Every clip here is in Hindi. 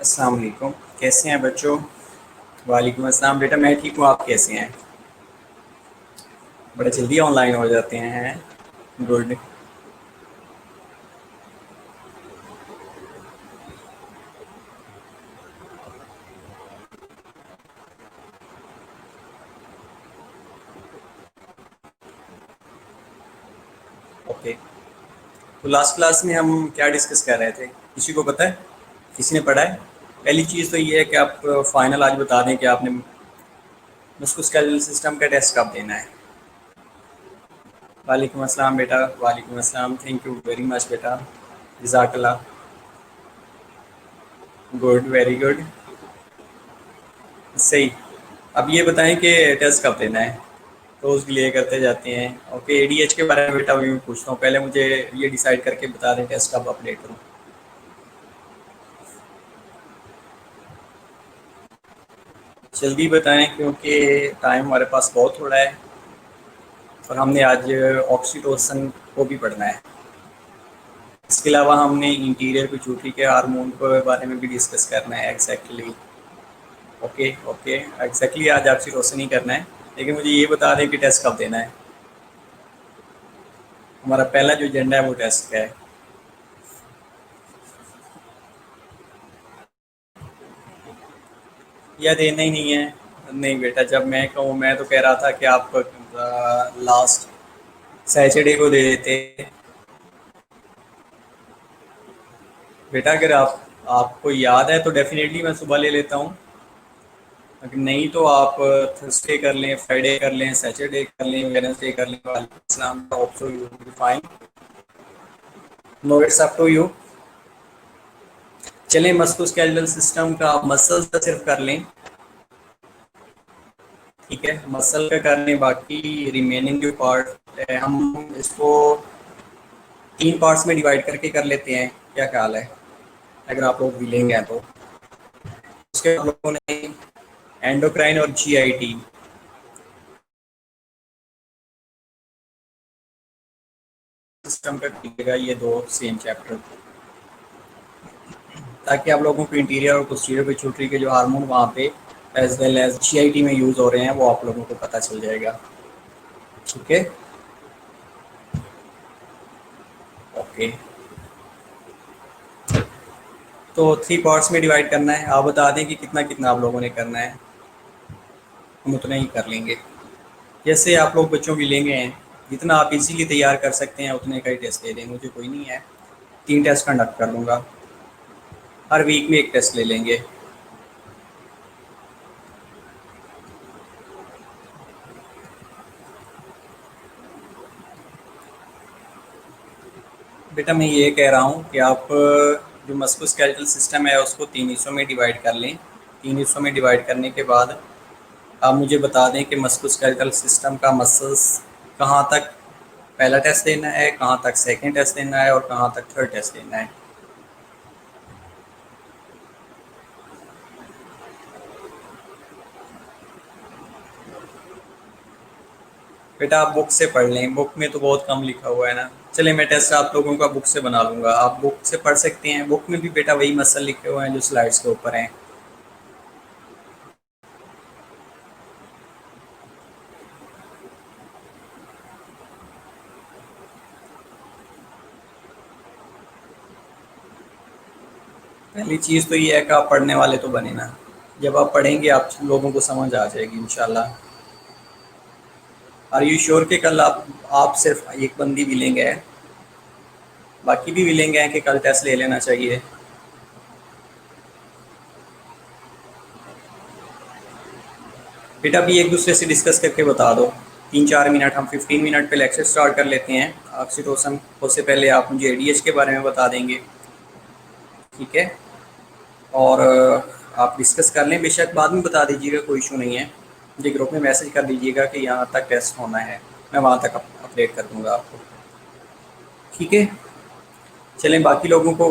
अस्सलाम वालेकुम। कैसे हैं बच्चों? वालेकुम अस्सलाम। बेटा मैं ठीक हूँ, आप कैसे हैं? बड़े जल्दी ऑनलाइन हो जाते हैं। गुड। ओके। तो लास्ट क्लास में हम क्या डिस्कस कर रहे थे, किसी को पता है? किसी ने पढ़ा है? पहली चीज़ तो ये है कि आप फाइनल आज बता दें कि आपने मस्कुलस्केलेटल सिस्टम का टेस्ट कब देना है। वालेकुम अस्सलाम बेटा। वालेकुम अस्सलाम। थैंक यू वेरी मच बेटा। जज़ाकल्लाह। Good, very good. सही। अब ये बताएं कि टेस्ट कब देना है, तो उसके लिए करते जाते हैं। ओके, एडीएच के बारे में बेटा अभी मैं पूछता हूँ, पहले मुझे ये डिसाइड करके बता दें टेस्ट कब अपडेट करूँ। जल्दी बताएं क्योंकि टाइम हमारे पास बहुत थोड़ा है और हमने आज ऑक्सीटोसिन को भी पढ़ना है। इसके अलावा हमने इंटीरियर पिट्यूटरी के हार्मोन के बारे में भी डिस्कस करना है। एग्जैक्टली। Okay okay. एग्जैक्टली आज ऑक्सीटोसिन ही करना है, लेकिन मुझे ये बता दें कि टेस्ट कब देना है। हमारा पहला जो एजेंडा है वो टेस्ट का है। या देना ही नहीं है? नहीं बेटा, जब मैं कहूँ, मैं तो कह रहा था कि आप लास्ट सैटरडे को दे देते। बेटा अगर आपको याद है तो डेफिनेटली मैं सुबह ले लेता हूँ, अगर नहीं तो आप थर्सडे कर लें, फ्राइडे कर लें, सैटरडे कर लें, वेडनेसडे कर लें। वालेकुम hope you will be fine. No, it's up to you. चलें, मस्कुलोस्केलेटल सिस्टम का आप मसल्स का सिर्फ कर लें। ठीक है, मसल का कर लें, बाकी रिमेनिंग जो पार्ट है हम इसको 3 पार्ट्स में डिवाइड करके कर लेते हैं। क्या ख्याल है, अगर आप लोग विलेंगे हैं तो? उसके बाद लोगों ने एंडोक्राइन और जीआईटी सिस्टम का कीजिएगा, ये दो सेम चैप्टर, ताकि आप लोगों को इंटीरियर और पोस्टीरियर पिट्यूटरी के जो हार्मोन वहाँ पे एज वेल एज जीआईटी में यूज़ हो रहे हैं वो आप लोगों को पता चल जाएगा। ठीक है, ओके। तो 3 पार्ट्स में डिवाइड करना है। आप बता दें कि कितना कितना आप लोगों ने करना है, हम उतना ही कर लेंगे। जैसे आप लोग बच्चों की लेंगे हैं, जितना आप इजीली तैयार कर सकते हैं उतने का ही टेस्ट दे दें, मुझे कोई नहीं है। 3 टेस्ट कंडक्ट कर लूँगा, हर वीक में एक टेस्ट ले लेंगे। बेटा मैं ये कह रहा हूँ कि आप जो मस्कुलोस्केलेटल सिस्टम है उसको 3 हिस्सों में डिवाइड कर लें। 3 हिस्सों में डिवाइड करने के बाद आप मुझे बता दें कि मस्कुलोस्केलेटल सिस्टम का मसल्स कहाँ तक पहला टेस्ट देना है, कहाँ तक सेकंड टेस्ट देना है और कहाँ तक थर्ड टेस्ट देना है। बेटा आप बुक से पढ़ लें, बुक में तो बहुत कम लिखा हुआ है ना। चलिए मैं टेस्ट आप लोगों का बुक से बना लूँगा, आप बुक से पढ़ सकते हैं। बुक में भी बेटा वही मसल लिखे हुए हैं जो स्लाइड्स के ऊपर हैं। पहली चीज़ तो ये है कि आप पढ़ने वाले तो बने ना। जब आप पढ़ेंगे आप लोगों को समझ आ जाएगी इंशाल्लाह। आर यू श्योर कि कल आप सिर्फ एक बंदी भी लेंगे, बाकी भी लेंगे हैं कि कल टेस्ट ले लेना चाहिए? बेटा अभी एक दूसरे से डिस्कस करके बता दो। 3-4 मिनट, हम 15 मिनट पे लेक्चर स्टार्ट कर लेते हैं। ऑक्सीटोसिन उससे पहले आप मुझे एडीएच के बारे में बता देंगे, ठीक है? और आप डिस्कस कर लें, बेशक बाद में बता दीजिएगा, कोई इशू नहीं है। मुझे ग्रुप में मैसेज कर दीजिएगा कि यहाँ तक टेस्ट होना है, मैं वहाँ तक अपडेट कर दूँगा आपको, ठीक है? चलें, बाकी लोगों को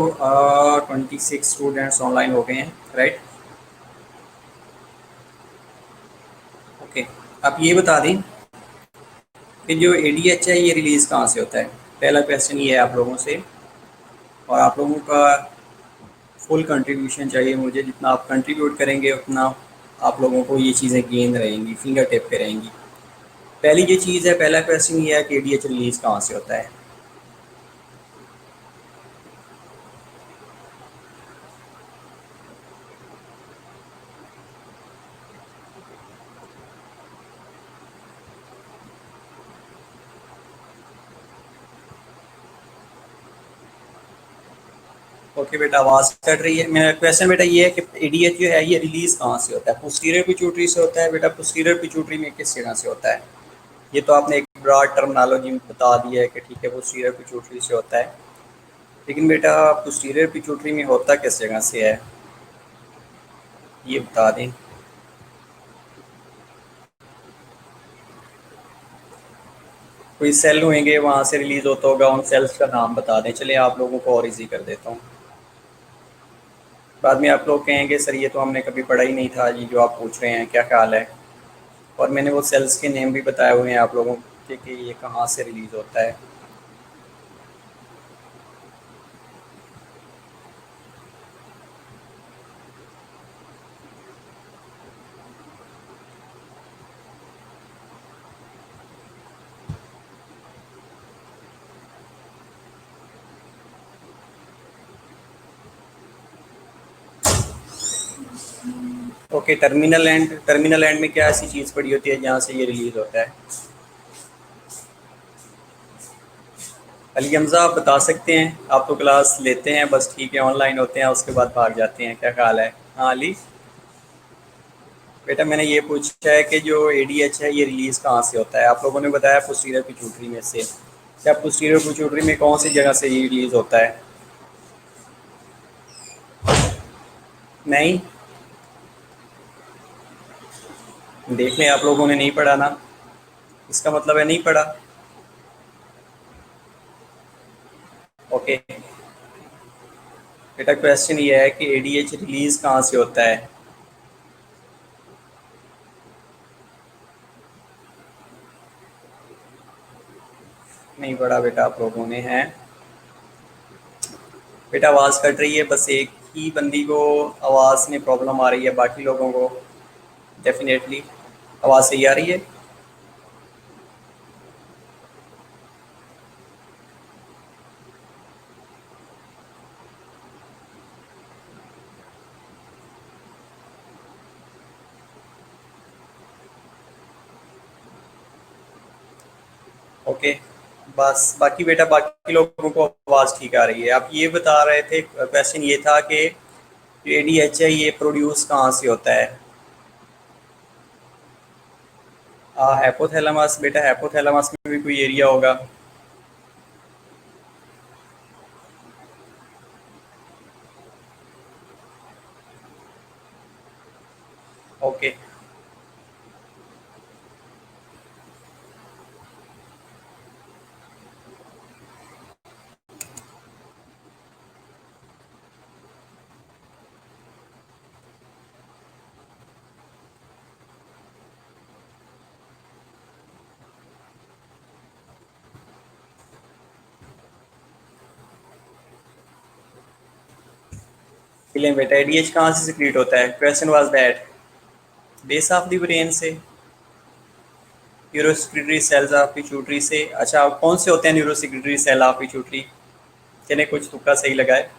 26 स्टूडेंट्स ऑनलाइन हो गए हैं, राइट? ओके। आप ये बता दें कि जो एडीएच है ये रिलीज़ कहाँ से होता है? पहला क्वेश्चन ये है आप लोगों से। और आप लोगों का फुल कंट्रीब्यूशन चाहिए मुझे, जितना आप कंट्रीब्यूट करेंगे उतना आप लोगों को ये चीज़ें गेन रहेंगी, फिंगर टिप पे रहेंगी। पहली ये चीज़ है, पहला क्वेश्चन ये है कि एडीएच रिलीज़ कहाँ से होता है। ओके बेटा, आवाज़ कट रही है। मेरा क्वेश्चन बेटा ये है कि एडीएच जो है ये रिलीज़ कहाँ से होता है। पोस्टीरियर पिट्यूटरी से होता है बेटा। पोस्टीरियर पिट्यूटरी में किस जगह से होता है? ये तो आपने एक ब्रॉड टर्मिनोलॉजी में बता दिया है कि ठीक है पोस्टीरियर पिट्यूटरी से होता है, लेकिन बेटा पोस्टीरियर पिट्यूटरी में होता किस जगह से है, ये बता दें। कोई सेल होंगे वहाँ से रिलीज़ होता होगा, उन सेल्स का नाम बता दें। चलिए आप लोगों को और इजी कर देता हूँ। बाद में आप लोग कहेंगे सर ये तो हमने कभी पढ़ा ही नहीं था, ये जो आप पूछ रहे हैं क्या ख्याल है। और मैंने वो सेल्स के नेम भी बताए हुए हैं आप लोगों के कि ये कहाँ से रिलीज़ होता है। ओके, टर्मिनल एंड में क्या ऐसी चीज़ पड़ी होती है जहाँ से ये रिलीज़ होता है? अली हमज़ा आप बता सकते हैं? आप तो क्लास लेते हैं बस, ठीक है, ऑनलाइन होते हैं उसके बाद भाग जाते हैं, क्या ख्याल है? हाँ अली बेटा, मैंने ये पूछा है कि जो एडीएच है ये रिलीज़ कहाँ से होता है। आप लोगों ने बताया पोस्टीरियर पिट्यूटरी में से। क्या पोस्टीरियर पिट्यूटरी में कौन सी जगह से ये रिलीज़ होता है? नहीं, देख लें, आप लोगों ने नहीं पढ़ा ना, इसका मतलब है नहीं पढ़ा। ओके बेटा, क्वेश्चन ये है कि एडीएच रिलीज़ कहाँ से होता है। नहीं पढ़ा बेटा आप लोगों ने, हैं बेटा। आवाज़ कट रही है, बस एक ही बंदी को आवाज़ में प्रॉब्लम आ रही है, बाकी लोगों को डेफिनेटली आवाज़ सही आ रही है। ओके बस, बाकी बेटा बाकी लोगों को आवाज़ ठीक आ रही है। आप ये बता रहे थे, क्वेश्चन ये था कि एडीएच है ये प्रोड्यूस कहाँ से होता है। हैपोथैलेमस बेटा, हैपोथैलेमस में भी कोई एरिया होगा। ओके चलिए बेटा, एडीएच कहाँ से सिक्रीट होता है? Question was that base of the brain से, न्यूरोसिक्रेटरी सेल्स ऑफ पिट्यूटरी से। अच्छा, कौन से होते हैं न्यूरोसिक्रेटरी सेल ऑफ पिट्यूटरी? चलिए कुछ तुक्का सही लगाए।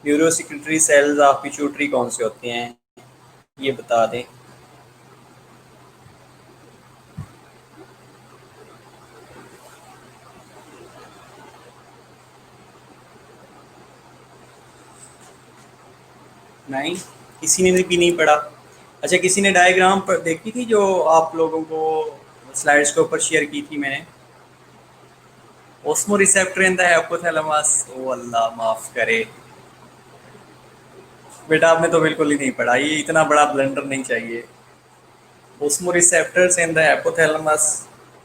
न्यूरोसिक्रेटरी सेल्स ऑफ पिट्यूटरी कौन से होते हैं, ये बता दें। नहीं, किसी ने भी नहीं पढ़ा। अच्छा, किसी ने डायग्राम पर देखी थी जो आप लोगों को स्लाइड्स के ऊपर शेयर की थी मैंने? Osmoreceptor in the hypothalamus, ओ अल्लाह माफ करे बेटा, आपने तो बिल्कुल ही नहीं पढ़ा, ये इतना बड़ा ब्लंडर नहीं चाहिए। Osmo receptors in the hypothalamus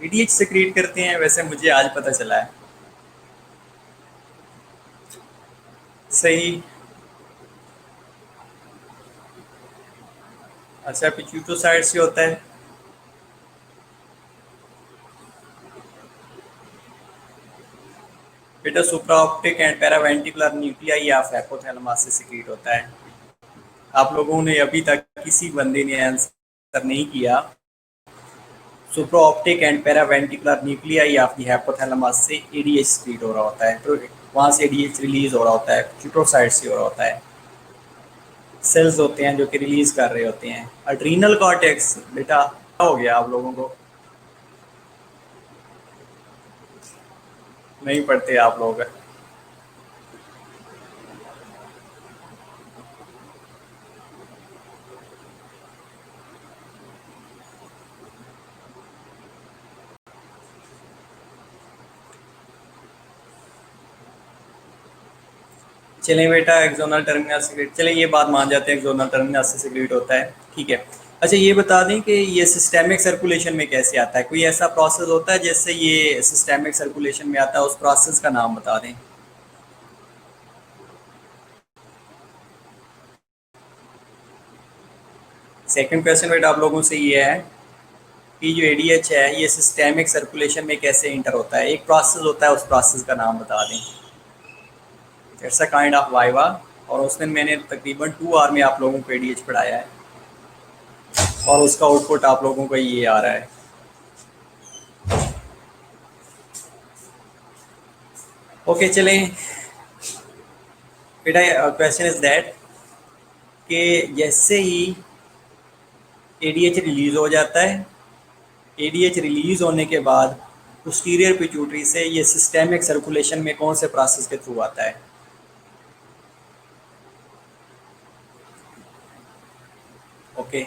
ईडीएच secrete करते हैं, वैसे मुझे आज पता चला है। सही। अच्छा, पिट्यूटोसाइड से होता है। बेटा supraoptic and paraventricular nuclei of hypothalamus से सिक्रीट होता है। आप लोगों ने अभी तक किसी बंदे ने आंसर नहीं किया। Supraoptic and paraventricular nuclei of the hypothalamus से एडीएच सिक्रीट हो रहा होता है, तो वहाँ से एडीएच रिलीज हो रहा होता है, च्यूटोसाइट से हो रहा होता है। सेल्स होते हैं जो कि रिलीज कर रहे होते हैं। एड्रीनल कॉर्टेक्स बेटा हो गया आप लोगों को, नहीं पढ़ते आप लोग। चलें बेटा, एक्सोनल टर्मिनल सिक्रीट, चलें ये बात मान जाते हैं एक्सोनल टर्मिनल से सिक्रीट होता है, ठीक है। अच्छा ये बता दें कि ये सिस्टेमिक सर्कुलेशन में कैसे आता है, कोई ऐसा प्रोसेस होता है जिससे ये सिस्टेमिक सर्कुलेशन में आता है, उस प्रोसेस का नाम बता दें। सेकंड क्वेश्चन बेटा आप लोगों से ये है कि जो एडीएच है ये सिस्टेमिक सर्कुलेशन में कैसे इंटर होता है, एक प्रोसेस होता है, उस प्रोसेस का नाम बता दें। It's a kind of viva, और उस दिन मैंने तकरीबन 2 आवर में आप लोगों को एडीएच पढ़ाया है, और उसका आउटपुट आप लोगों को ये आ रहा है। ओके चलें बेटा, क्वेश्चन इज दैट कि जैसे ही एडीएच रिलीज हो जाता है, एडीएच रिलीज होने के बाद पोस्टीरियर पिट्यूटरी से ये सिस्टेमिक सर्कुलेशन में कौन से प्रोसेस के थ्रू आता है। Okay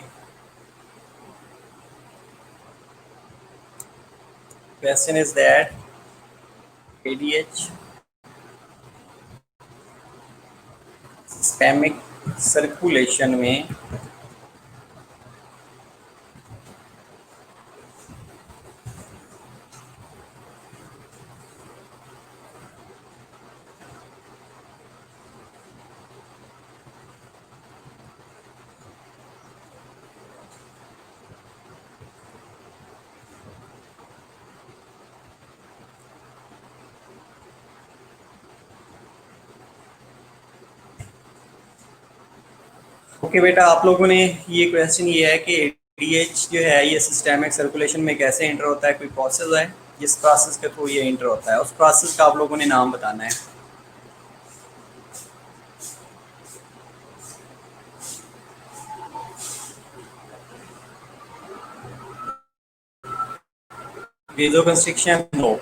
question is that ADH systemic circulation में ओके बेटा, आप लोगों ने ये क्वेश्चन ये है कि एडीएच जो है ये सिस्टेमिक सर्कुलेशन में कैसे इंटर होता है, कोई प्रोसेस है जिस प्रोसेस के थ्रू ये इंटर होता है, उस प्रोसेस का आप लोगों ने नाम बताना है। Vasoconstriction no.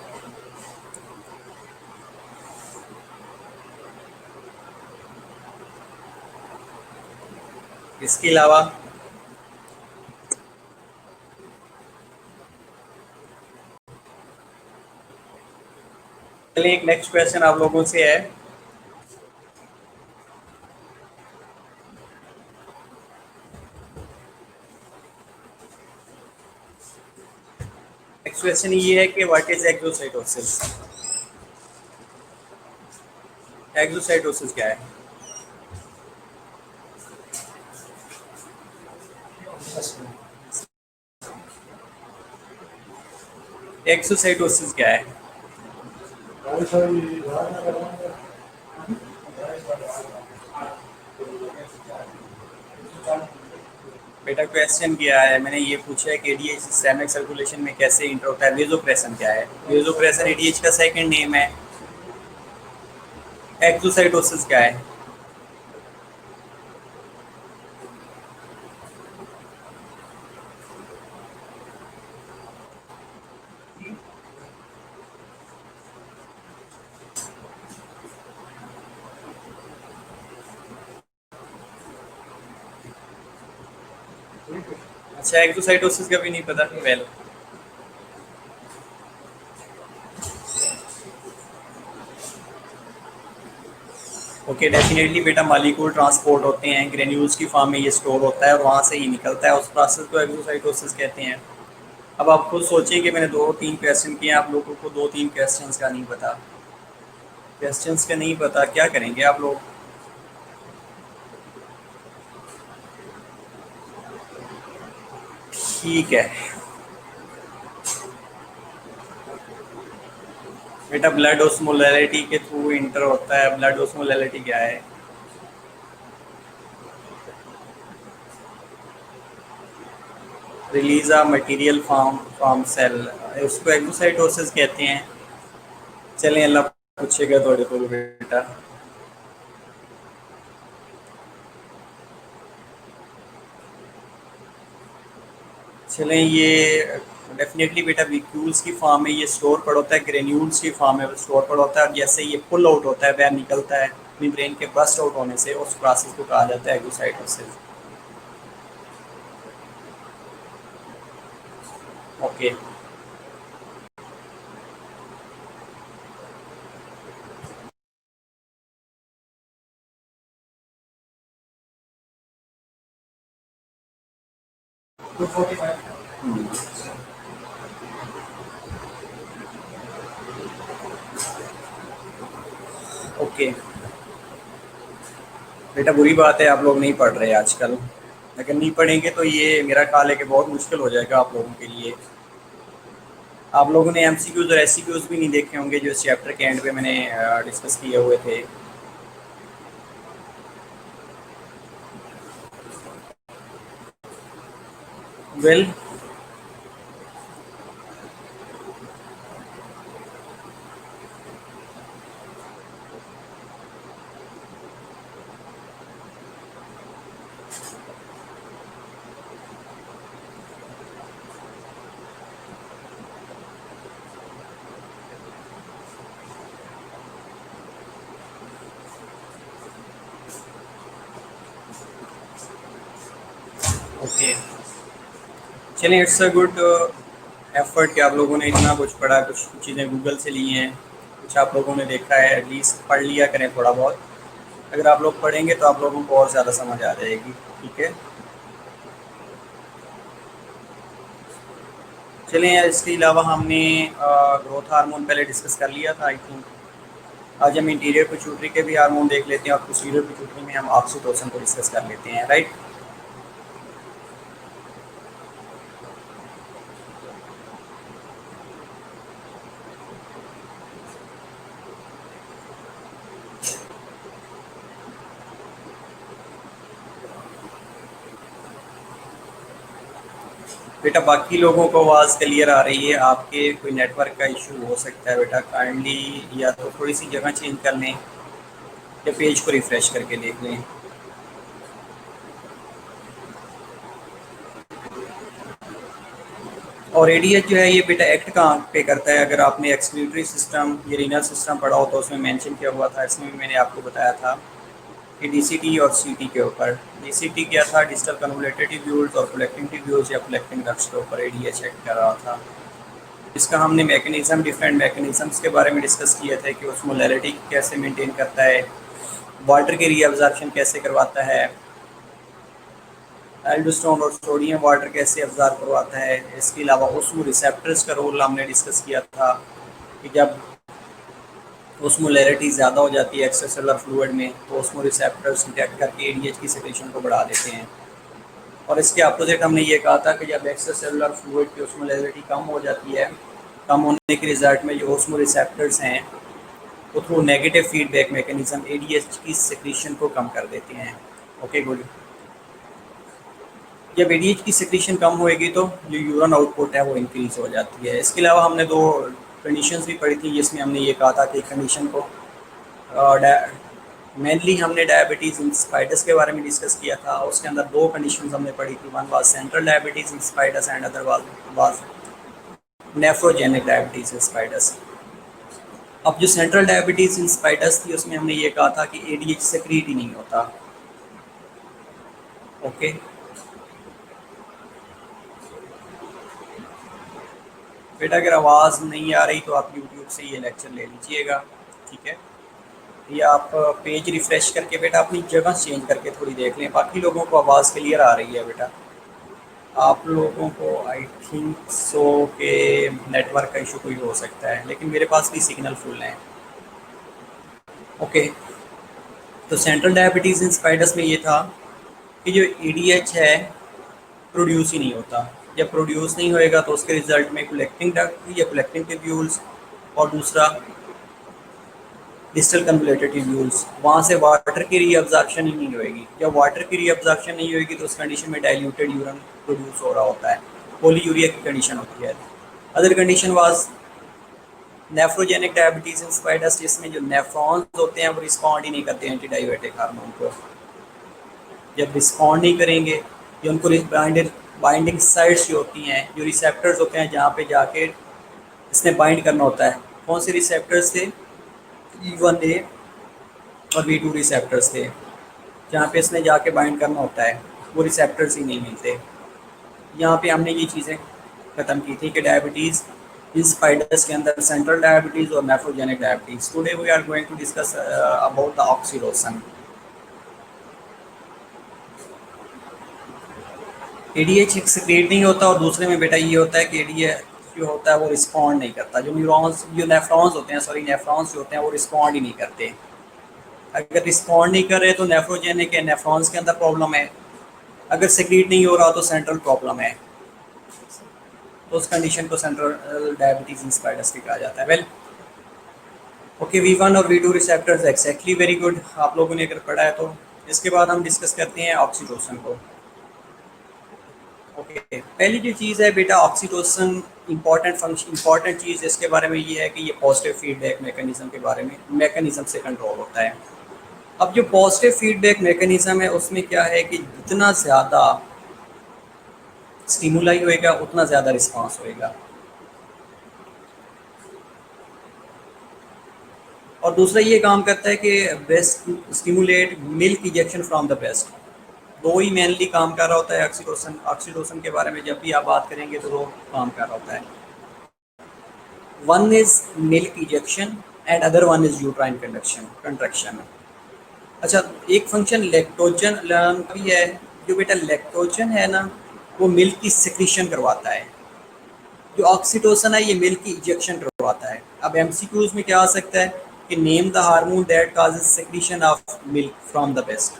इसके अलावा चलिए एक नेक्स्ट क्वेश्चन आप लोगों से है। नेक्स्ट क्वेश्चन ये है कि व्हाट इज एक्सोसाइटोसिस। एक्सोसाइटोसिस क्या है? एक्सोसाइटोसिस क्या है? बेटा क्वेश्चन क्या है, मैंने ये पूछा है कि एडीएच सिस्टेमिक सर्कुलेशन में कैसे इंटर होता है। वेजोप्रेशन क्या है? वेजोप्रेशन एडीएच का सेकंड नेम है। एक्सोसाइटोसिस क्या है? अच्छा एक्सोसाइटोसिस का भी नहीं पता, वेल ओके डेफिनेटली बेटा, मॉलिक्यूल ट्रांसपोर्ट होते हैं, ग्रेन्यूल्स की फॉर्म में ये स्टोर होता है और वहाँ से ही निकलता है, उस प्रोसेस को एक्सोसाइटोसिस कहते हैं। अब आप खुद सोचिए कि मैंने 2-3 क्वेश्चन किए, आप लोगों को 2-3 क्वेश्चंस का नहीं पता, क्वेश्चंस का नहीं पता, क्या करेंगे आप लोग? ठीक है बेटा ब्लड ओस्मोलैरिटी के थ्रू इंटर होता है। ब्लड ओस्मोलैरिटी क्या है? Release of material from cell, उसको एक्सोसाइटोसिस कहते हैं। चलें, अल्लाह पूछेगा थोड़े को बेटा। चलें, ये डेफिनेटली बेटा विक्यूल्स की फॉर्म में ये स्टोर पड़ होता है, ग्रेन्यूल्स की फॉर्म में स्टोर पड़ होता है, और जैसे ये पुल आउट होता है, बाहर निकलता है अपनी ब्रेन के बस्ट आउट होने से, उस प्रोसेस को कहा जाता है एक्सोसाइटोसिस। ओके। ओके बेटा, बुरी बात है आप लोग नहीं पढ़ रहे आजकल। अगर नहीं पढ़ेंगे तो ये मेरा ख्याल है कि बहुत मुश्किल हो जाएगा आप लोगों के लिए। आप लोगों ने एमसीक्यूज और एससीक्यूज भी नहीं देखे होंगे जो इस चैप्टर के एंड पे मैंने डिस्कस किए हुए थे। Well, okay. चलिए, इट्स अ गुड एफर्ट कि आप लोगों ने इतना कुछ पढ़ा, कुछ चीज़ें गूगल से ली हैं, कुछ आप लोगों ने देखा है, एटलीस्ट पढ़ लिया करें थोड़ा बहुत। अगर आप लोग पढ़ेंगे तो आप लोगों को और ज़्यादा समझ आ जाएगी। ठीक है। चलिए, इसके अलावा हमने ग्रोथ हार्मोन पहले डिस्कस कर लिया था आई थिंक। आज हम इंटीरियर पिट्यूटरी के भी हार्मोन देख लेते हैं, और पोस्टीरियर पिट्यूटरी में हम ऑक्सीटोसिन को डिस्कस कर लेते हैं, राइट। बेटा बाकी लोगों को आवाज़ क्लियर आ रही है, आपके कोई नेटवर्क का इशू हो सकता है बेटा। काइंडली या तो थोड़ी सी जगह चेंज कर लें, या पेज को रिफ़्रेश करके देख लें। और एडीएच जो है ये बेटा एक्ट कहाँ पे करता है? अगर आपने एक्सक्रीटरी सिस्टम या रीनल सिस्टम पढ़ा हो तो उसमें मेंशन किया हुआ था, इसमें भी मैंने आपको बताया था कि डीसीटी और सीटी के ऊपर। डीसीटी क्या था? डिजिटल कन्वोलेटेड ट्यूब्यूल्स, और कलेक्टिंग ट्यूब्यूल्स या कलेक्टिंग डक्ट्स के ऊपर एडीएच एक्ट कर रहा था। इसका हमने मैकेनिज्म, डिफरेंट मैकेनिज्म्स के बारे में डिस्कस किए थे कि उसमें मोलैरिटी कैसे मेंटेन करता है, वाटर की रीअब्जॉर्प्शन कैसे करवाता है, एल्डोस्टोन और सोडियम वाटर कैसे अब्जॉर्ब करवाता है। इसके अलावा उसमो रिसेप्टर्स का रोल हमने डिस्कस किया था कि जब ओस्मोलैरिटी ज़्यादा हो जाती है एक्स्ट्रासेलुलर फ्लूइड में, तो ओस्मो रिसेप्टर्स डिटेक्ट करके एडीएच की सेक्रेशन को बढ़ा देते हैं। और इसके अपोजिट हमने ये कहा था कि जब एक्स्ट्रासेलुलर फ्लूइड की ओस्मोलैरिटी कम हो जाती है, कम होने के रिजल्ट में जो ओस्मो रिसेप्टर्स हैं वो through negative feedback mechanism ADH की सेक्रेशन को कम कर देते हैं। Okay, good. जब एडीएच की सेक्रेशन कम होएगी तो जो यूरिन आउटपुट है वो इंक्रीज़ हो जाती है। इसके अलावा हमने दो कंडीशंस भी पढ़ी थी, जिसमें हमने ये कहा था कि कंडीशन को मेनली हमने डायबिटीज़ इंस्पाइटस के बारे में डिस्कस किया था। उसके अंदर दो कंडीशंस हमने पढ़ी थी, one was central diabetes insipidus and other was nephrogenic diabetes insipidus. अब जो सेंट्रल डायबिटीज़ इंस्पाइटस थी उसमें हमने ये कहा था कि एडीएच सेक्रीट ही नहीं होता। ओके। बेटा अगर आवाज़ नहीं आ रही तो आप यूट्यूब से ये लेक्चर ले लीजिएगा, ठीक है। या आप पेज रिफ़्रेश करके बेटा अपनी जगह चेंज करके थोड़ी देख लें। बाकी लोगों को आवाज़ क्लियर आ रही है बेटा। आप लोगों को आई थिंक सो के नेटवर्क का इशू कोई हो सकता है, लेकिन मेरे पास भी सिग्नल फुल है। ओके। तो सेंट्रल डायबिटीज़ इंस्पाइटस में ये था कि जो ईडीएच है प्रोड्यूस ही नहीं होता। जब प्रोड्यूस नहीं होएगा तो उसके रिजल्ट में कलेक्टिंग डक्ट या कलेक्टिंग ट्यूब्यूल्स, और दूसरा डिस्टल कन्वलेटेड ट्यूब्यूल्स, वहाँ से वाटर की रीअब्जॉर्प्शन ही नहीं होएगी। जब वाटर की रीअब्जॉर्प्शन नहीं होएगी तो उस कंडीशन में डाइल्यूटेड यूरिन प्रोड्यूस हो रहा होता है, पॉलीयूरिया की कंडीशन होती है। Other condition was nephrogenic diabetes insipidus, जिसमें जो नेफ्रॉन्स होते हैं वो रिस्पॉन्ड ही नहीं करते एंटी डायबिटिक हार्मोन को। जब रिस्पॉन्ड नहीं करेंगे, जो उनको बाइंडिंग साइट्स जो होती हैं, जो रिसेप्टर्स होते हैं जहाँ पे जाके इसने बाइंड करना होता है, कौन से रिसेप्टर्स थे, E1A और V2 रिसेप्टर्स थे, जहाँ पे इसने जाके बाइंड करना होता है, वो रिसेप्टर्स ही नहीं मिलते। यहाँ पे हमने ये चीज़ें ख़त्म की थी कि डायबिटीज़ इन स्पाइडर्स के अंदर सेंट्रल डायबिटीज़ और nephrogenic diabetes. Today we are going to discuss about the oxytocin. ADH excrete नहीं होता और दूसरे में बेटा ये होता है कि एडीएच जो होता है वो रिस्पॉन्ड नहीं करता। जो न्यूरॉन्स, जो नेफ्रॉन्स होते हैं, सॉरी नेफ्रॉन्स जो होते हैं वो रिस्पॉन्ड ही नहीं करते। अगर रिस्पॉन्ड नहीं कर रहे तो नेफ्रोजेनिक है, नेफ्रॉन्स के अंदर प्रॉब्लम है। अगर सेक्रीट नहीं हो रहा तो सेंट्रल प्रॉब्लम है। तो उस कंडीशन को सेंट्रल डायबिटीज इंस्पायर्स भी कहा जाता है। वेल ओके, V1 और V2 receptors exactly very good, आप लोगों ने अगर पढ़ा है तो। इसके बाद हम डिस्कस करते हैं ऑक्सीटोसिन को। ओके पहली जो चीज़ है बेटा ऑक्सीटोसिन, इंपॉर्टेंट चीज़ इसके बारे में ये है कि ये पॉजिटिव फीडबैक मैकेनिज्म के बारे में, मैकेनिज्म से कंट्रोल होता है। अब जो पॉजिटिव फीडबैक मैकेनिज्म है उसमें क्या है कि जितना ज़्यादा स्टिमुलाई होएगा उतना ज़्यादा रिस्पांस होएगा। और दूसरा ये काम करता है कि breast stimulate milk ejection from the breast. दो ही मेनली काम कर रहा होता है ऑक्सीटोसिन। ऑक्सीटोसिन के बारे में जब भी आप बात करेंगे तो दो काम कर रहा होता है। One is milk ejection and other one is uterine contraction. अच्छा, एक फंक्शन लैक्टोजन भी है। जो बेटा लैक्टोजन है ना, वो मिल्क की सिक्रीशन करवाता है। जो ऑक्सीटोसिन है ये मिल्क की इजेक्शन करवाता है। अब एमसीक्यूज में क्या आ सकता है कि name the hormone that causes secretion of milk from the breast,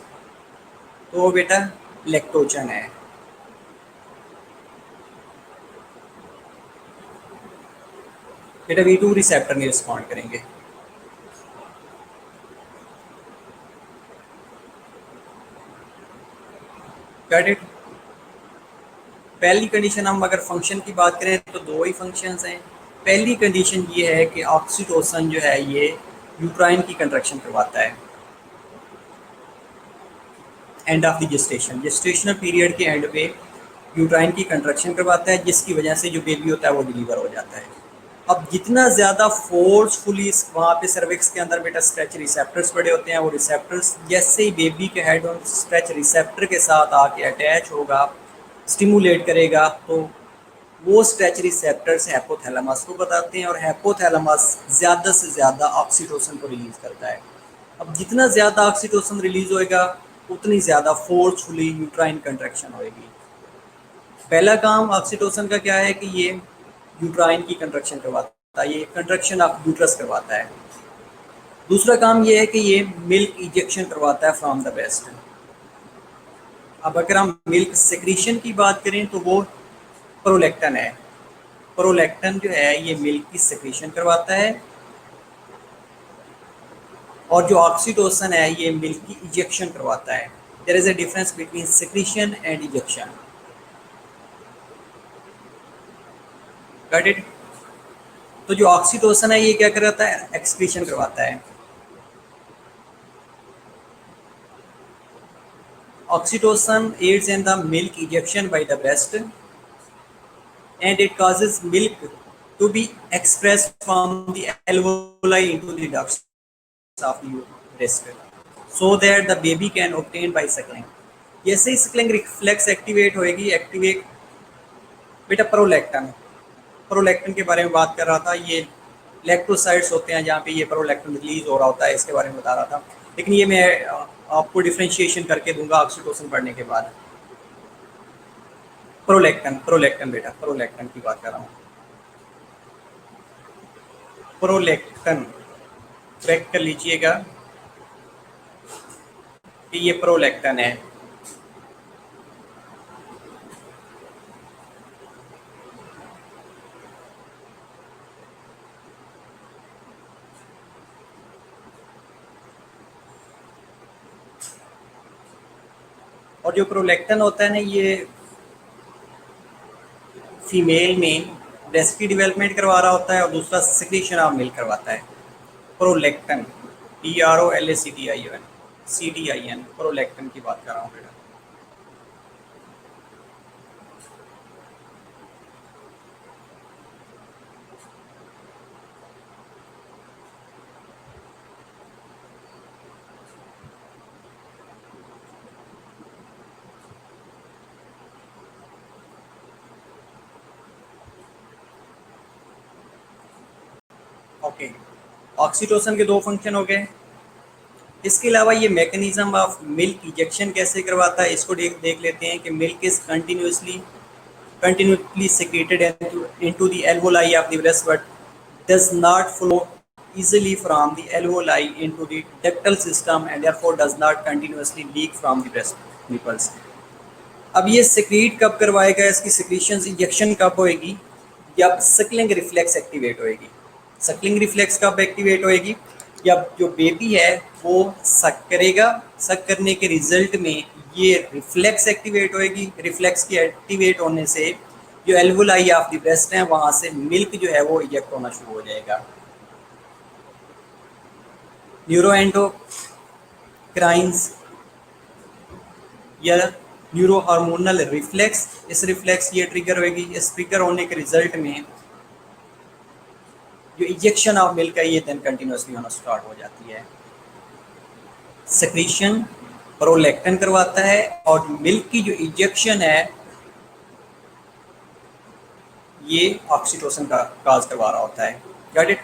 तो वो बेटा लैक्टोजन है। बेटा V2 रिसेप्टर नहीं रिस्पॉन्ड करेंगे। Got it. पहली कंडीशन, हम अगर फंक्शन की बात करें तो दो ही फंक्शंस हैं। पहली कंडीशन ये है कि ऑक्सीटोसिन जो है ये यूट्राइन की कंट्रैक्शन करवाता है end of the gestational period के एंड पे यूट्राइन की कंट्रैक्शन करवाता है, जिसकी वजह से जो बेबी होता है वो डिलीवर हो जाता है। अब जितना ज़्यादा फोर्सफुली वहाँ पे सर्विक्स के अंदर बेटा स्ट्रेच रिसेप्टर्स पड़े होते हैं, वो रिसेप्टर्स जैसे ही बेबी के हेड ऑन स्ट्रेच रिसेप्टर के साथ आके अटैच होगा, स्टिमुलेट करेगा, तो वो स्ट्रेच रिसेप्टर्स हैपोथैलेमस को बताते हैं और हैपोथैलेमस ज़्यादा से ज़्यादा ऑक्सीटोसिन को रिलीज़ करता है। अब जितना ज़्यादा ऑक्सीटोसिन रिलीज़ होएगा उतनी ज़्यादा फोर्सफुली यूट्राइन कंट्रैक्शन होएगी। पहला काम ऑक्सीटोसिन का क्या है कि ये यूट्राइन की कंट्रैक्शन करवाता है, ये कंट्रैक्शन ऑफ यूट्रस करवाता है। दूसरा काम ये है कि ये मिल्क इजेक्शन करवाता है फ्रॉम द ब्रेस्ट। अब अगर हम मिल्क सेक्रीशन की बात करें तो वो प्रोलैक्टन है। प्रोलैक्टन जो है ये मिल्क की सेक्रीशन करवाता है, और जो ऑक्सीटोसिन है ये मिल्क की इजेक्शन करवाता है। There is a difference between secretion and ejection. Got it. तो जो ऑक्सीटोसिन है ये क्या करवाता है, एक्सक्रीशन करवाता है। Oxytocin aids in the milk ejection by the breast, and it causes milk to be expressed from the alveoli into the ducts of the breast, so that the baby can obtain by suckling. जैसे ही suckling reflex एक्टिवेट होएगी, एक्टिवेट बेटा प्रोलैक्टन, प्रोलैक्टन के बारे में बात कर रहा था। ये लैक्टोसाइड्स होते हैं जहाँ पे ये प्रोलैक्टन रिलीज हो रहा होता है, इसके बारे में बता रहा था। लेकिन ये मैं आपको डिफ्रेंशिएशन करके दूंगा ऑक्सीटोसिन पढ़ने के बाद। प्रोलैक्टन, प्रोलैक्टन बेटा प्रोलैक्टन की बात कर रहा हूँ। प्रोलैक्टन करेक्ट कर लीजिएगा कि ये प्रोलैक्टन है। और जो प्रोलैक्टिन होता है ना, ये फीमेल में ब्रेस्ट की डेवलपमेंट करवा रहा होता है और दूसरा सिक्रीशन ऑफ मिल्क करवाता है। प्रोलैक्टिन, PROLACTIN प्रोलैक्टिन की बात कर रहा हूँ बेटा। ओके, ऑक्सीटोसिन के दो फंक्शन हो गए। इसके अलावा ये मैकेनिज्म ऑफ मिल्क इंजेक्शन कैसे करवाता है, इसको देख लेते हैं कि milk is continuously secreted into the alveoli of the breast but does not flow easily from the alveoli into the ductal system and therefore does not continuously leak from the breast nipples। अब ये secrete कब करवाएगा, इसकी secretions इंजेक्शन कब होएगी, जब suckling reflex एक्टिवेट होएगी। suckling reflex कब एक्टिवेट होएगी, जब जो बेबी है वो सक करेगा, सक करने के रिजल्ट में ये रिफ्लेक्स एक्टिवेट होएगी। रिफ्लेक्स के एक्टिवेट होने से जो एल्वोलाई ऑफ द ब्रेस्ट है वहां से मिल्क जो है वो इजेक्ट होना शुरू हो जाएगा। न्यूरोएंडोक्राइंस या न्यूरो हार्मोनल रिफ्लेक्स, इस रिफ्लेक्स ये ट्रिगर होएगी। इस ट्रिगर होने के रिजल्ट में जो इंजेक्शन ऑफ मिल्क है ये देन कंटिन्यूसली होना स्टार्ट हो जाती है। सेक्रीशन प्रोलैक्टिन करवाता है और मिल्क की जो इंजेक्शन है ये ऑक्सीटोसिन का काज करवा रहा होता है। Got it.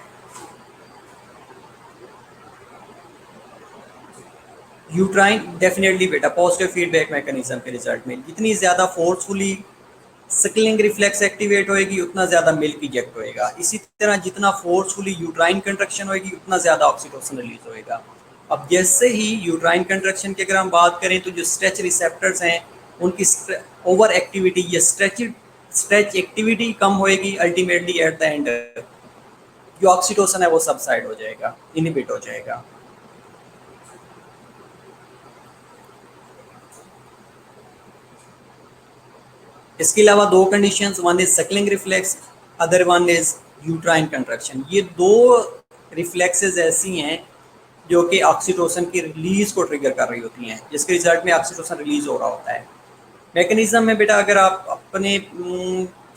यूट्राइन डेफिनेटली बेटा पॉजिटिव फीडबैक मैकेनिज्म के रिजल्ट में जितनी ज़्यादा फोर्सफुली सकलिंग रिफ्लेक्स एक्टिवेट होएगी उतना ज़्यादा मिल्क इजेक्ट होएगा। इसी तरह जितना फोर्सफुली यूट्राइन कंट्रक्शन होएगी उतना ज़्यादा ऑक्सीटोसिन रिलीज होएगा। अब जैसे ही यूट्राइन कंट्रक्शन की अगर हम बात करें तो जो स्ट्रेच रिसेप्टर्स हैं उनकी ओवर एक्टिविटी या स्ट्रेच एक्टिविटी कम होएगी। अल्टीमेटली एट द एंड जो ऑक्सीटोसिन है वो सबसाइड हो जाएगा, इनहिबिट हो जाएगा। इसके अलावा दो conditions, one is Suckling reflex, other one is uterine construction. ये दो रिफ्लेक्सेस ऐसी हैं जो कि ऑक्सीटोसिन की रिलीज को ट्रिगर कर रही होती हैं, जिसके रिजल्ट में ऑक्सीटोसिन रिलीज हो रहा होता है। मैकेनिज्म में बेटा अगर आप अपने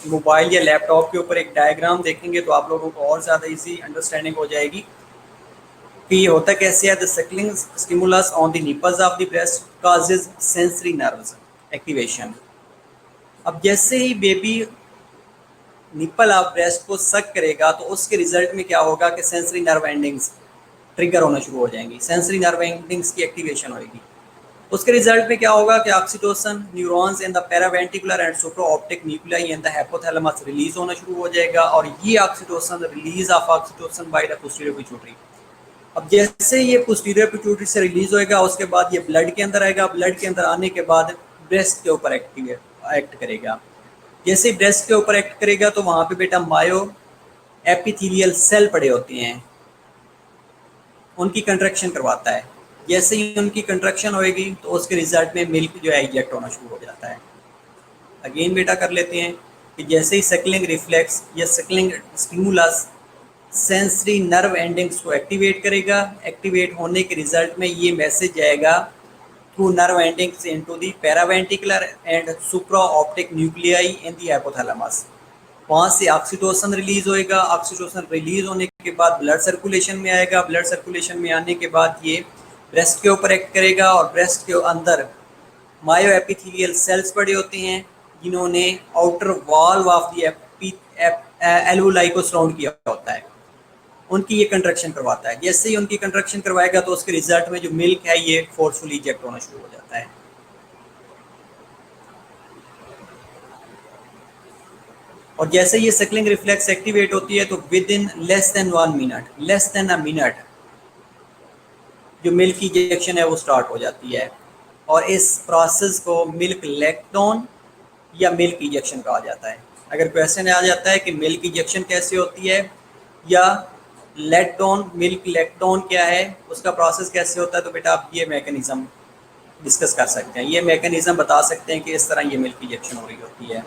मोबाइल या लैपटॉप के ऊपर एक डायग्राम देखेंगे तो आप लोगों को और ज़्यादा इजी अंडरस्टैंडिंग हो जाएगी कि ये होता कैसे है। The Suckling stimulus on the nipples of the breast causes sensory nerves activation. अब जैसे ही बेबी निपल ऑफ ब्रेस्ट को सक करेगा तो उसके रिजल्ट में क्या होगा कि सेंसरी नर्व एंडिंग्स ट्रिगर होना शुरू हो जाएंगी, सेंसरी नर्व एंडिंग्स की एक्टिवेशन होगी। उसके रिजल्ट में क्या होगा कि oxytocin neurons in the paraventricular and supraoptic nuclei in the hypothalamus release होना शुरू हो जाएगा और ये oxytocin release of oxytocin by the posterior pituitary. अब जैसे ये पोस्टीरियर पिट्यूटरी से रिलीज होएगा उसके बाद ये ब्लड के अंदर आएगा, ब्लड के अंदर आने के बाद ब्रेस्ट के ऊपर एक्ट करेगा। जैसे ब्रेस्ट के ऊपर एक्ट करेगा तो वहाँ पे बेटा मायो एपिथेलियल सेल पड़े होते हैं, उनकी कंट्रक्शन करवाता है। जैसे ही उनकी कंट्रक्शन होएगी तो उसके रिजल्ट में मिल्क जो है इजेक्ट होना शुरू हो जाता है। अगेन बेटा कर लेते हैं कि जैसे ही सकलिंग रिफ्लेक्स या Suckling stimulus sensory nerve endings को एक्टिवेट करेगा, एक्टिवेट होने के रिजल्ट में ये मैसेज आएगा through nerve endings into the paraventricular and supraoptic nuclei in the hypothalamus। वहाँ से ऑक्सीटोसिन रिलीज होएगा, ऑक्सीटोसिन रिलीज होने के बाद ब्लड सर्कुलेशन में आएगा, ब्लड सर्कुलेशन में आने के बाद ये ब्रेस्ट के ऊपर एक्ट करेगा और ब्रेस्ट के अंदर मायो एपिथेलियल सेल्स पड़े होते हैं जिन्होंने outer wall of the alveoli को सराउंड किया होता है, उनकी ये कंट्रक्शन करवाता है। जैसे ही उनकी कंट्रक्शन करवाएगा तो उसके रिजल्ट में जो मिल्क है ये फोर्सफुली इजेक्ट होना शुरू हो जाता है। और जैसे ये सकलिंग रिफ्लेक्स एक्टिवेट होती है तो with in less than a minute जो मिल्क की इंजेक्शन है वो स्टार्ट हो जाती है और इस प्रोसेस को मिल्क लैक्टोन या मिल्क इंजेक्शन कहा जाता है। अगर क्वेश्चन आ जाता है कि मिल्क इंजेक्शन कैसे होती है या मिल्क लैक्टोन क्या है, उसका प्रोसेस कैसे होता है, तो बेटा आप ये मैकेनिज्म डिस्कस कर सकते हैं, ये मैकेनिज्म बता सकते हैं कि इस तरह ये मिल्क इजेक्शन हो रही होती है।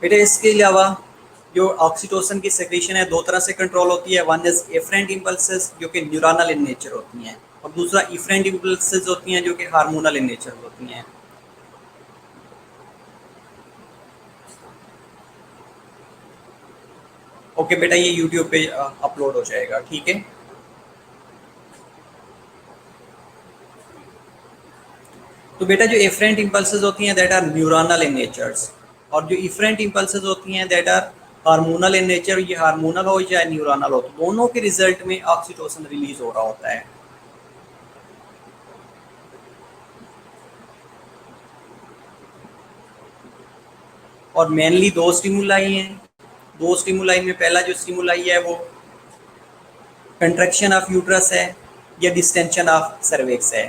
बेटा इसके अलावा जो ऑक्सीटोसिन की सेक्रेशन है दो तरह से कंट्रोल होती है, वन इज एफरेंट इम्पल्सेस जो कि न्यूरोनल इन नेचर होती हैं, और दूसरा इफरेंट इम्पल्सेस होती हैं जो कि हार्मोनल इन नेचर होती हैं। ओके बेटा, ये यूट्यूब पे अपलोड हो जाएगा, ठीक है। तो बेटा जो एफरेंट इम्पल्सेस होती हैं that are neuronal in natures, और जो इफरेंट इम्पल्सेस होती हैं that are hormonal in nature, ये हार्मोनल हो या न्यूरोनल हो, तो दोनों के रिजल्ट में ऑक्सीटोसिन रिलीज हो रहा होता है। और मेनली दो स्टिमुलाई हैं, दो स्टिमुलाई में पहला जो स्टिमुलाई है वो कंट्रैक्शन ऑफ यूट्रस है या डिस्टेंशन ऑफ सर्विक्स है।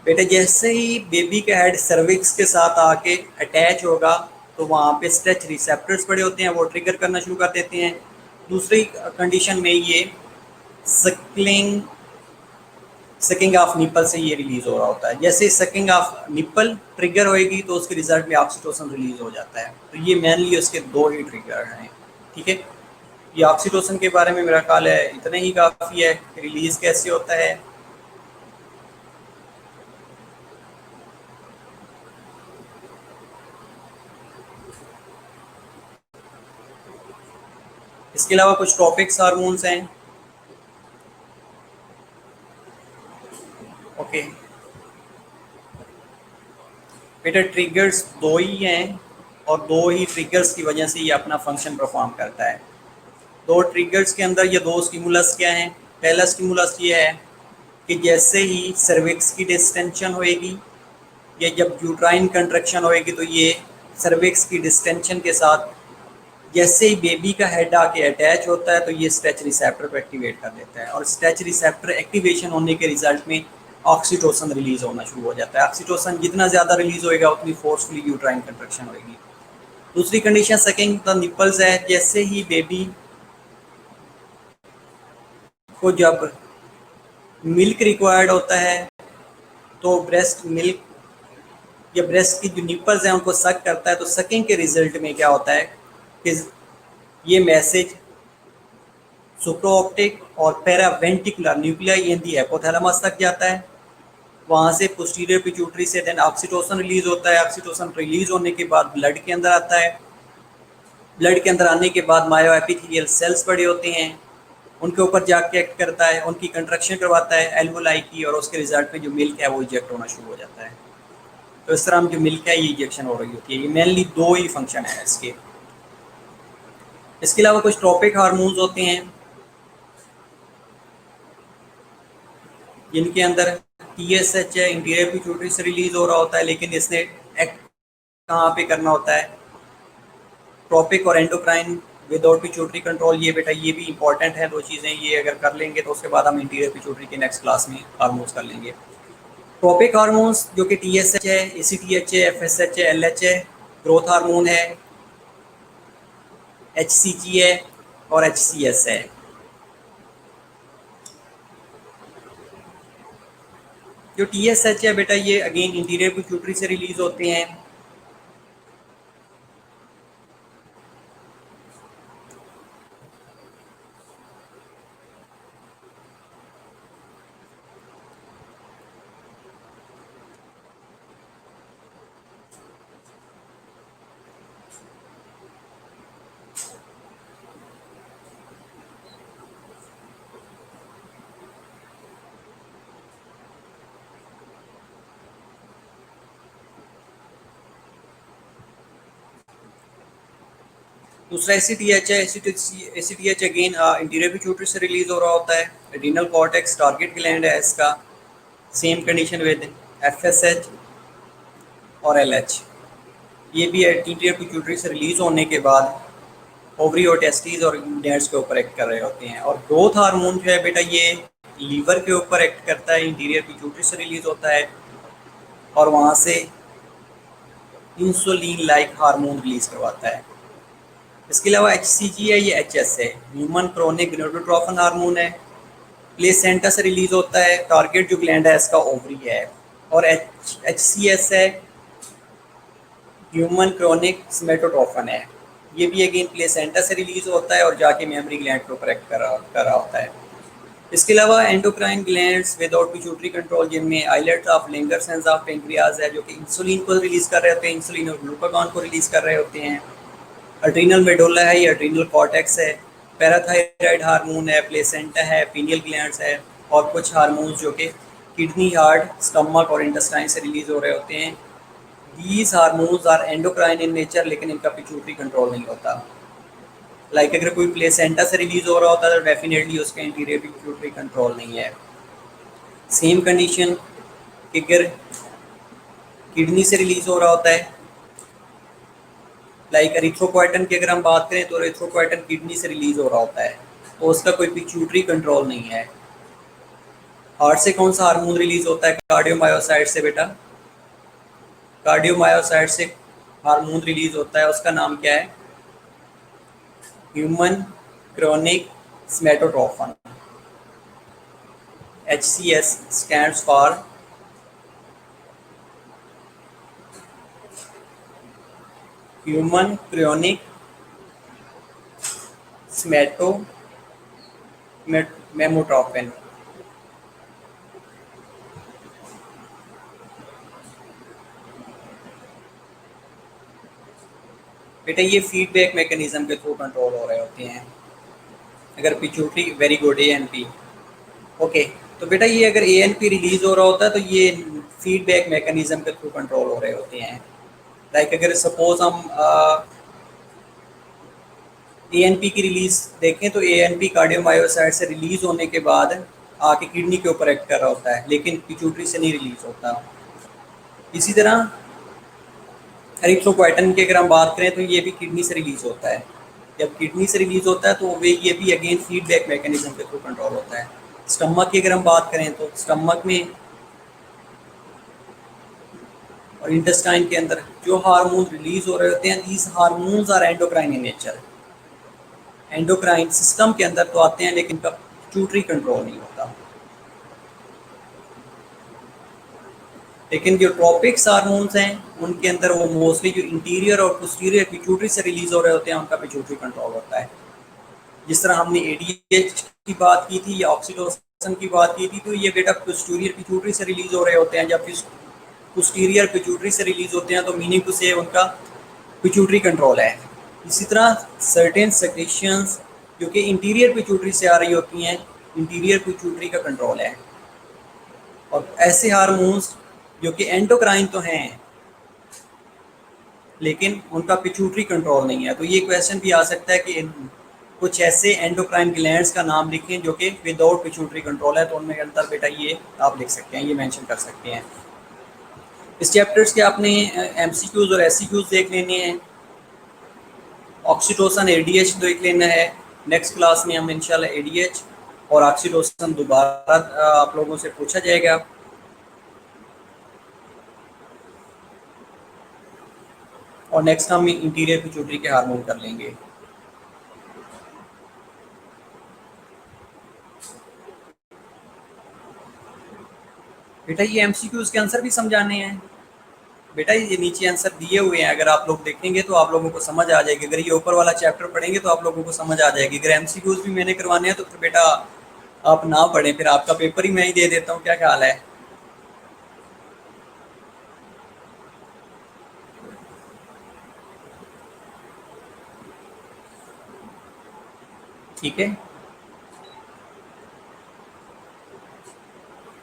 बेटे जैसे ही बेबी का हेड सर्विक्स के साथ आके अटैच होगा तो वहाँ पे स्ट्रेच रिसेप्टर्स पड़े होते हैं, वो ट्रिगर करना शुरू कर देते हैं। दूसरी कंडीशन में ये सक्लिंग सकिंग ऑफ निपल से ये रिलीज हो रहा होता है। जैसे सकिंग ऑफ निपल ट्रिगर होएगी तो उसके रिजल्ट में ऑक्सीटोसिन रिलीज हो जाता है। तो ये मेनली उसके दो ही ट्रिगर हैं, ठीक है। ये ऑक्सीटोसिन के बारे में मेरा ख्याल है इतना ही काफ़ी है। रिलीज कैसे होता है, इसके अलावा कुछ टॉपिक्स हार्मोन्स हैं। ओके बेटा, ट्रिगर्स दो ही हैं और दो ही ट्रिगर्स की वजह से ये अपना फंक्शन परफॉर्म करता है। दो ट्रिगर्स के अंदर ये दो स्टिमुलस क्या हैं। पहला स्टिमुलस ये है कि जैसे ही सर्विक्स की डिस्टेंशन होएगी या जब यूट्राइन कंट्रैक्शन होएगी तो ये सर्विक्स की डिस्टेंशन के साथ जैसे ही बेबी का हेड आके अटैच होता है तो ये स्ट्रेच रिसेप्टर को एक्टिवेट कर देता है, और स्ट्रेच रिसेप्टर एक्टिवेशन होने के रिजल्ट में ऑक्सीटोसिन रिलीज होना शुरू हो जाता है। ऑक्सीटोसिन जितना ज़्यादा रिलीज होएगा उतनी फोर्सफुली यूट्राइन कंट्रैक्शन होएगी। दूसरी कंडीशन सकिंग द निपल्स है। जैसे ही बेबी को जब मिल्क रिक्वायर्ड होता है तो ब्रेस्ट मिल्क या ब्रेस्ट की जो निपल्स हैं उनको सक करता है, तो सकिंग के रिजल्ट में क्या होता है कि ये मैसेज सुप्रोऑप्टिक और पैरावेंटिकुलर न्यूक्लियाई इन दी हाइपोथैलेमस तक जाता है। वहाँ से पोस्टीरियर पिट्यूटरी से देन ऑक्सीटोसिन रिलीज होता है। ऑक्सीटोसिन रिलीज होने के बाद ब्लड के अंदर आता है। ब्लड के अंदर आने के बाद मायोएपिथेलियल सेल्स बड़े होते हैं, उनके ऊपर जाके एक्ट करता है, उनकी कंट्रैक्शन करवाता है एल्वोलाई की, और उसके रिजल्ट में जो मिल्क है वो इजेक्ट होना शुरू हो जाता है। तो इस तरह जो मिल्क है ये इजेक्शन हो रही होती है। ये मेनली दो ही फंक्शन है इसके। इसके अलावा कुछ ट्रॉपिक हार्मोन्स होते हैं जिनके अंदर TSH है, इंटीरियर पिट्यूटरी से रिलीज हो रहा होता है, लेकिन इसने एक्ट कहाँ पे करना होता है, ट्रॉपिक और एंडोक्राइन विदाउट पिट्यूटरी कंट्रोल। ये बेटा ये भी इंपॉर्टेंट है दो चीज़ें, ये अगर कर लेंगे तो उसके बाद हम इंटीरियर पिट्यूटरी के नेक्स्ट क्लास में हार्मोन्स कर लेंगे। ट्रॉपिक हार्मोन्स जो कि TSH है, ACTH है, FSH है, LH है, ग्रोथ हार्मोन है, HCG है और HCS है। जो TSH है बेटा ये अगेन इंटीरियर पिट्यूटरी से रिलीज होते हैं। दूसरा ACTH है। ACTH अगेन इंटीरियर पिट्यूटरी से रिलीज हो रहा होता है। एड्रिनल कॉर्टेक्स टारगेट ग्लैंड है इसका। सेम कंडीशन विद FSH और LH। ये भी इंटीरियर पिट्यूटरी से रिलीज होने के बाद ओवरी और टेस्टिस और गलैंड्स के ऊपर एक्ट कर रहे होते हैं। और ग्रोथ हार्मोन जो है बेटा ये लीवर के ऊपर एक्ट करता है, इंटीरियर पिट्यूटरी से रिलीज होता है और वहाँ से इंसुलिन लाइक हार्मोन रिलीज करवाता है। इसके अलावा HCG है, ये HS है, ह्यूमन क्रोनिक gonadotropin हार्मोन है, प्लेसेंटा से रिलीज होता है, टारगेट जो ग्लैंड है इसका ओवरी है। और HCS है, ह्यूमन क्रोनिक स्मेटोट्रोफन है, ये भी अगेन प्लेसेंटा से रिलीज होता है और जाके मेमोरी ग्लैंड को करेक्ट कर रहा होता है। इसके अलावा endocrine glands without pituitary control जिनमें आइलेट्स ऑफ लिंगरसेंस ऑफ पेंक्रियाज है, जो कि इंसुलिन को रिलीज कर रहे होते हैं, इंसुलिन और ग्लूकागॉन को रिलीज कर रहे होते हैं। एड्रीनल मेडुला है, ये एड्रीनल कॉर्टेक्स है, पैराथायराइड हार्मोन है, प्लेसेंटा है, पीनियल ग्लैंड्स है, और कुछ हार्मोन्स जो कि किडनी, हार्ट, स्टमक और इंटेस्टाइन से रिलीज हो रहे होते हैं। These hormones are endocrine in nature, लेकिन इनका पिट्यूटरी कंट्रोल नहीं होता। लाइक अगर कोई प्लेसेंटा से रिलीज हो रहा होता है तो डेफिनेटली उसका इंटीरियर पिट्यूटरी कंट्रोल नहीं है। सेम कंडीशन अगर किडनी से रिलीज हो रहा होता है, लाइक एरिथ्रोपोएटिन की अगर हम बात करें तो एरिथ्रोपोएटिन किडनी से रिलीज हो रहा होता है, तो उसका कोई पिट्यूटरी कंट्रोल नहीं है। हार्ट से कौन सा हार्मोन रिलीज होता है? कार्डियोमायोसाइट से बेटा, कार्डियोमायोसाइट से हार्मोन रिलीज होता है, उसका नाम क्या है? Human chorionic somatotrophin. HCS stands for human chorionic somatomammotrophin. बेटा ये फीडबैक मैकेनिज्म के थ्रू कंट्रोल हो रहे होते हैं। अगर pituitary, very good, ANP, okay. तो बेटा ये अगर ANP रिलीज हो रहा होता है तो ये फीडबैक मैकेनिज्म के थ्रू कंट्रोल हो रहे होते हैं। लाइक अगर सपोज हम ANP की रिलीज देखें तो ANP कार्डियोमायोसाइट से रिलीज होने के बाद आके किडनी के ऊपर एक्ट कर रहा होता है, लेकिन पिट्यूटरी से नहीं रिलीज होता। इसी तरह एरिथ्रोपोएटिन की अगर हम बात करें तो ये भी किडनी से रिलीज होता है। जब किडनी से रिलीज होता है तो ये भी अगेन फीडबैक मैकेनिज्म के थ्रू कंट्रोल होता है। स्टमक की अगर हम बात करें तो स्टमक में और इंटेस्टाइन के अंदर जो हार्मोन रिलीज हो रहे होते हैं, these hormones are endocrine in nature. Endocrine system के अंदर तो आते हैं लेकिन इनका पिट्यूटरी कंट्रोल नहीं होता। लेकिन जो ट्रॉपिक्स हार्मोन्स हैं उनके अंदर वो मोस्टली जो इंटीरियर और पोस्टीरियर पिट्यूटरी से रिलीज हो रहे होते हैं, उनका पिट्यूटरी कंट्रोल होता है। जिस तरह हमने ADH की बात की थी या ऑक्सीटोसिन की बात की थी, तो ये बेटा पोस्टीरियर पिट्यूटरी से रिलीज हो रहे होते हैं। जब पोस्टीरियर पिट्यूटरी से रिलीज होते हैं तो मीनिंग टू से उनका पिट्यूटरी कंट्रोल है। इसी तरह सर्टेन सेक्रेशंस जो कि इंटीरियर पिट्यूटरी से आ रही होती हैं, इंटीरियर पिट्यूटरी का कंट्रोल है। और ऐसे हार्मोन्स जो कि एंडोक्राइन तो हैं लेकिन उनका पिट्यूटरी कंट्रोल नहीं है। तो ये क्वेश्चन भी आ सकता है कि कुछ ऐसे एंडोक्राइन ग्लैंड्स का नाम लिखें जो कि विदाउट पिट्यूटरी कंट्रोल है, तो उनमें अंतर बेटा ये आप लिख सकते हैं, ये मेंशन कर सकते हैं। इस चैप्टर्स के आपने MCQs और SCQs देख लेने हैं। ऑक्सीटोसिन ADH देख लेना है। नेक्स्ट क्लास में हम इंशाल्लाह ADH और ऑक्सीटोसिन दोबारा आप लोगों से पूछा जाएगा। और नेक्स्ट हम इंटीरियर पिट्यूटरी के हार्मोन कर लेंगे। बेटा ये MCQs के आंसर भी समझाने हैं। बेटा ये नीचे आंसर दिए हुए हैं, अगर आप लोग देखेंगे तो आप लोगों को समझ आ जाएगी। अगर ये ऊपर वाला चैप्टर पढ़ेंगे तो आप लोगों को समझ आ जाएगी। अगर MCQs भी मैंने करवाने हैं तो फिर बेटा आप ना पढ़ें, फिर आपका पेपर ही मैं ही दे देता हूँ, क्या ख्याल है? ठीक है,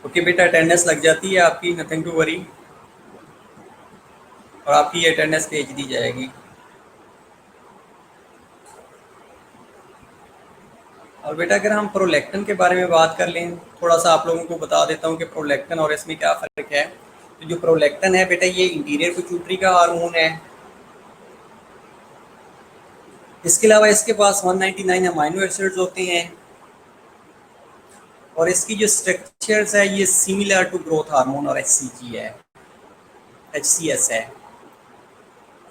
ओके बेटा, अटेंडेंस लग जाती है आपकी, नथिंग टू वरी, और आपकी अटेंडेंस भेज दी जाएगी। और बेटा अगर हम प्रोलैक्टिन के बारे में बात कर लें, थोड़ा सा आप लोगों को बता देता हूँ कि प्रोलैक्टिन और इसमें क्या फ़र्क है। तो जो प्रोलैक्टिन है बेटा ये इंटीरियर पिट्यूटरी का हार्मोन है। इसके अलावा इसके पास 199 अमाइनो एसिड्स होते हैं और इसकी जो स्ट्रक्चर्स है ये सिमिलर टू ग्रोथ हार्मोन और HCG है, HCS है।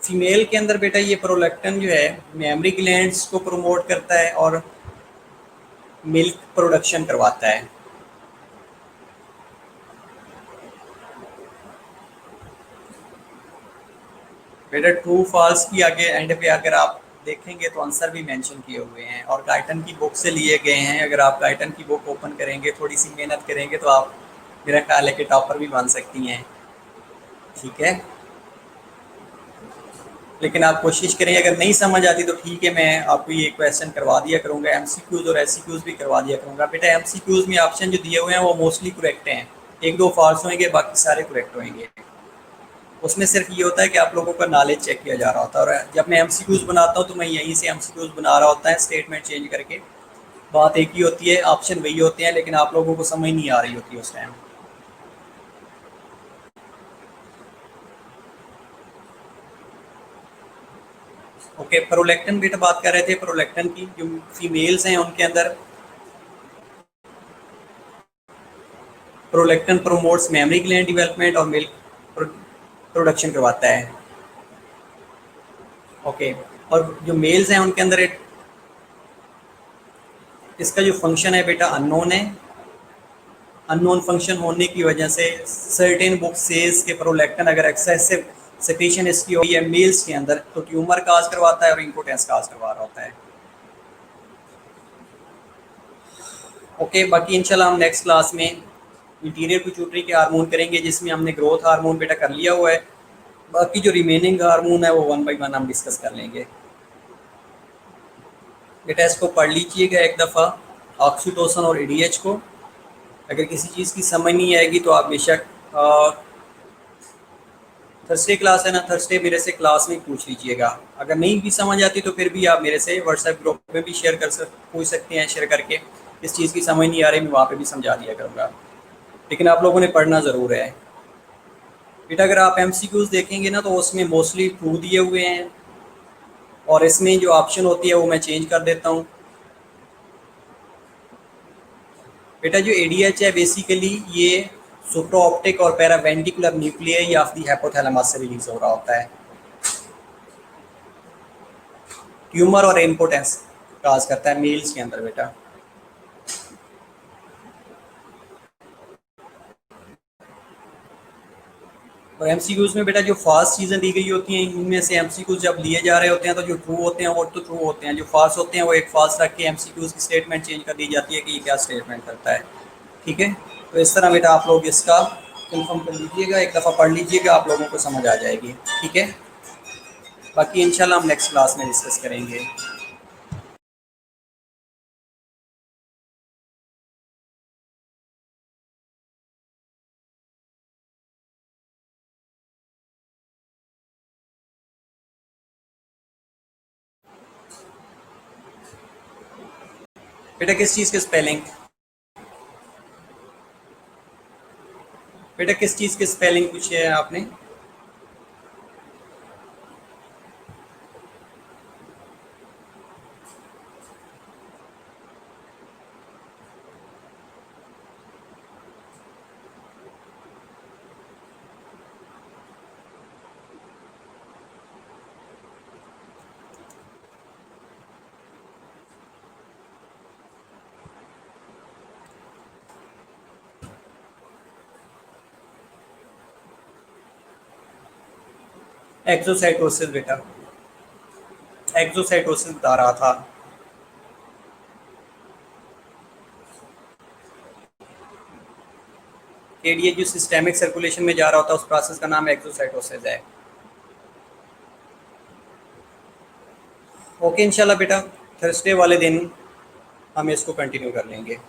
फीमेल के अंदर बेटा ये प्रोलैक्टिन जो है मेमरी ग्लैंड्स को प्रमोट करता है और मिल्क प्रोडक्शन करवाता है। बेटा ट्रू फॉल्स की आगे एंड पे अगर आप देखेंगे तो आंसर भी मेंशन किए हुए हैं और गाइटन की बुक से लिए गए हैं। अगर आप गाइटन की बुक ओपन करेंगे, थोड़ी सी मेहनत करेंगे तो आप मेरा ख्याल है कि टॉपर भी बन सकती हैं। ठीक है, लेकिन आप कोशिश करें, अगर नहीं समझ आती तो ठीक है, मैं आपको ये क्वेश्चन करवा दिया करूँगा, एमसीक्यूज और एससीक्यूज भी करवा दिया करूँगा। बेटा एमसीक्यूज में ऑप्शन जो दिए हुए हैं वो मोस्टली करेक्ट हैं, एक दो फॉल्स होंगे, बाकी सारे करेक्ट होंगे। उसमें सिर्फ ये होता है कि आप लोगों का नॉलेज चेक किया जा रहा होता है, और जब मैं एमसीक्यूज बनाता हूँ तो मैं यहीं से एमसीक्यूज बना रहा होता है, स्टेटमेंट चेंज करके। बात एक ही होती है, ऑप्शन वही होते हैं, लेकिन आप लोगों को समझ नहीं आ रही होती उस टाइम। ओके, प्रोलैक्टिन बेटा बात कर रहे थे, प्रोलैक्टिन की जो फीमेल्स हैं उनके अंदर prolactin promotes memory gland development और मिल्क प्रोडक्शन करवाता है। ओके, और जो मेल्स हैं उनके अंदर इसका जो फंक्शन है बेटा अननोन है। अननोन फंक्शन होने की वजह से सर्टेन बुक सेज के प्रोलैक्टिन अगर एक्सेसिव सेक्रेशन इसकी हुई है मेल्स के अंदर तो ट्यूमर काज करवाता है और इम्पोर्टेंस काज करवा रहा होता है। ओके, बाकी इंशाल्लाह हम नेक्स्ट क्लास में इंटीरियर पिट्यूटरी के हार्मोन करेंगे, जिसमें हमने ग्रोथ हार्मोन बेटा कर लिया हुआ है। बाकी जो रिमेनिंग हार्मोन है वो वन बाई वन हम डिस्कस कर लेंगे। बेटा इसको पढ़ लीजिएगा एक दफ़ा, ऑक्सीटोसिन और एडीएच को। अगर किसी चीज़ की समझ नहीं आएगी तो आप बेशक थर्सडे क्लास है ना, थर्सडे मेरे से क्लास में पूछ लीजिएगा। अगर नहीं भी समझ आती तो फिर भी आप मेरे से व्हाट्सएप ग्रुप में भी पूछ सकते हैं, शेयर करके इस चीज़ की समझ नहीं आ रही, मैं वहाँ पे भी समझा दिया करूँगा। लेकिन आप लोगों ने पढ़ना ज़रूर है बेटा। अगर आप एमसीक्यूज़ देखेंगे ना तो उसमें मोस्टली ट्रू दिए हुए हैं, और इसमें जो ऑप्शन होती है वो मैं चेंज कर देता हूँ। बेटा जो एडीएच है बेसिकली ये सुप्राऑप्टिक और पैरावेंटिकुलर न्यूक्लियस ऑफ द हाइपोथैलेमस से रिलीज हो रहा होता है। ट्यूमर और इम्पोर्टेंस काज करता है मेल्स के अंदर बेटा। और एमसीक्यूज में बेटा जो फास्ट चीज़ें दी गई होती हैं, इनमें से एमसीक्यूज जब लिए जा रहे होते हैं तो जो ट्रू होते हैं वो तो ट्रू होते हैं, जो फास्ट होते हैं वो एक फास्ट रख के एमसीक्यूज की स्टेटमेंट चेंज कर दी जाती है कि ये क्या स्टेटमेंट करता है। ठीक है, तो इस तरह बेटा आप लोग इसका कंफर्म कर लीजिएगा, एक दफ़ा पढ़ लीजिएगा, आप लोगों को समझ आ जाएगी। ठीक है, बाकी इंशाल्लाह हम नेक्स्ट क्लास में डिस्कस करेंगे। बेटा किस चीज़ के स्पेलिंग, बेटा किस चीज़ के स्पेलिंग पूछे हैं आपने? एक्सोसाइटोसिस बेटा, एक्सोसाइटोसिस बता रहा था। एडीएच जो सिस्टेमिक सर्कुलेशन में जा रहा होता है उस प्रोसेस का नाम एक्सोसाइटोसिस है। ओके इंशाल्लाह बेटा, थर्सडे वाले दिन हम इसको कंटिन्यू कर लेंगे।